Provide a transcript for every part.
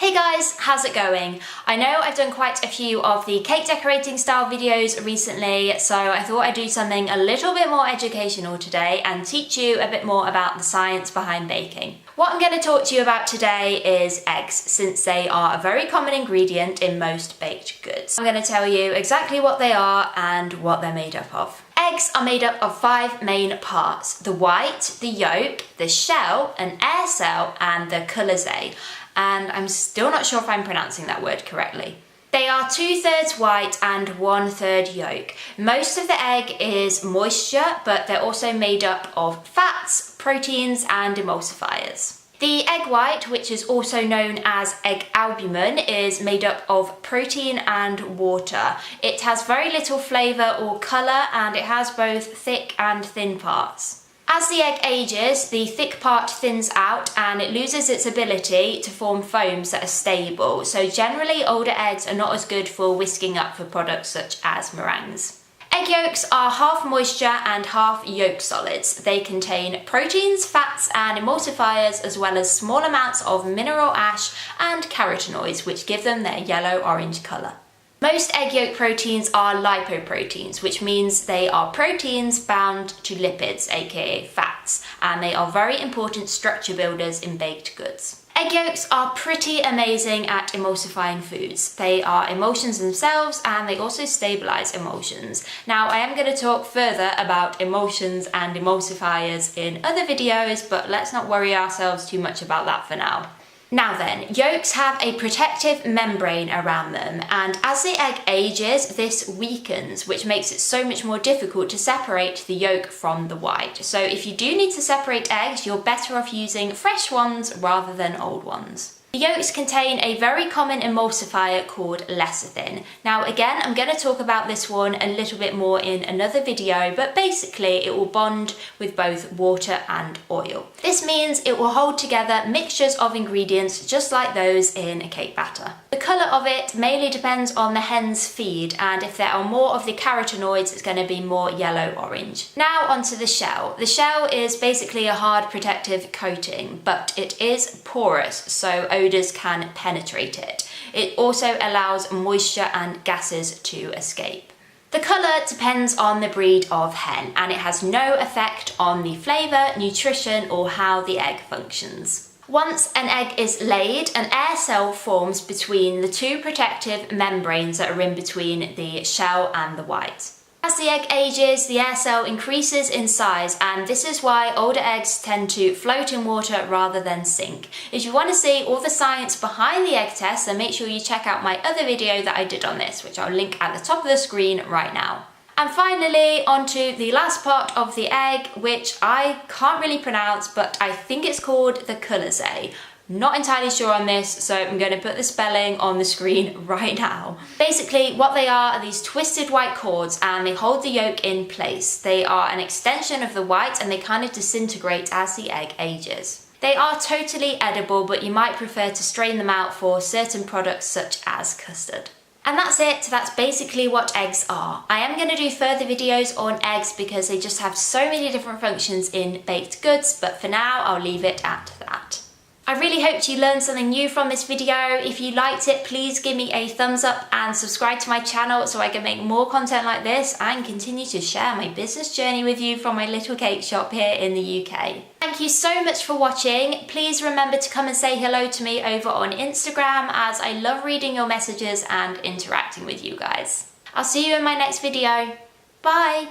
Hey guys, how's it going? I know I've done quite a few of the cake decorating style videos recently, so I thought I'd do something a little bit more educational today and teach you a bit more about the science behind baking. What I'm going to talk to you about today is eggs, since they are a very common ingredient in most baked goods. I'm going to tell you exactly what they are and what they're made up of. Eggs are made up of 5 main parts: the white, the yolk, the shell, an air cell, and the Lecithin. And I'm still not sure if I'm pronouncing that word correctly. They are 2/3 white and 1/3 yolk. Most of the egg is moisture, but they're also made up of fats, proteins, and emulsifiers. The egg white, which is also known as egg albumin, is made up of protein and water. It has very little flavour or colour, and it has both thick and thin parts. As the egg ages, the thick part thins out and it loses its ability to form foams that are stable, so generally older eggs are not as good for whisking up for products such as meringues. Egg yolks are half moisture and half yolk solids. They contain proteins, fats and emulsifiers, as well as small amounts of mineral ash and carotenoids, which give them their yellow-orange colour. Most egg yolk proteins are lipoproteins, which means they are proteins bound to lipids, aka fats, and they are very important structure builders in baked goods. Egg yolks are pretty amazing at emulsifying foods. They are emulsions themselves and they also stabilise emulsions. Now, I am going to talk further about emulsions and emulsifiers in other videos, but let's not worry ourselves too much about that for now. Now then, yolks have a protective membrane around them, and as the egg ages, this weakens, which makes it so much more difficult to separate the yolk from the white. So if you do need to separate eggs, you're better off using fresh ones rather than old ones. The yolks contain a very common emulsifier called lecithin. Now again, I'm going to talk about this one a little bit more in another video, but basically it will bond with both water and oil. This means it will hold together mixtures of ingredients just like those in a cake batter. The colour of it mainly depends on the hen's feed, and if there are more of the carotenoids, it's going to be more yellow-orange. Now onto the shell. The shell is basically a hard protective coating, but it is porous, so odours can penetrate it. It also allows moisture and gases to escape. The colour depends on the breed of hen, and it has no effect on the flavour, nutrition, or how the egg functions. Once an egg is laid, an air cell forms between the 2 protective membranes that are in between the shell and the white. As the egg ages, the air cell increases in size, and this is why older eggs tend to float in water rather than sink. If you want to see all the science behind the egg test, then make sure you check out my other video that I did on this, which I'll link at the top of the screen right now. And finally, onto the last part of the egg, which I can't really pronounce, but I think it's called the Lecithin. Not entirely sure on this, so I'm going to put the spelling on the screen right now. Basically, what they are these twisted white cords, and they hold the yolk in place. They are an extension of the white, and they kind of disintegrate as the egg ages. They are totally edible, but you might prefer to strain them out for certain products such as custard. And that's it, that's basically what eggs are. I am going to do further videos on eggs because they just have so many different functions in baked goods, but for now I'll leave it at that. I really hoped you learned something new from this video. If you liked it, please give me a thumbs up and subscribe to my channel so I can make more content like this and continue to share my business journey with you from my little cake shop here in the UK. Thank you so much for watching. Please remember to come and say hello to me over on Instagram, as I love reading your messages and interacting with you guys. I'll see you in my next video. Bye!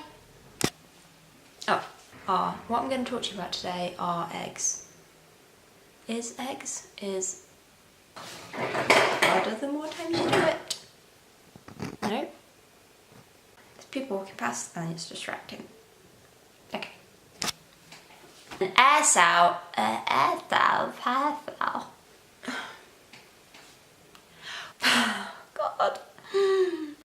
What I'm going to talk to you about today are eggs. Eggs is harder the more times you do it. No? There's people walking past and it's distracting. Okay. An air cell. God.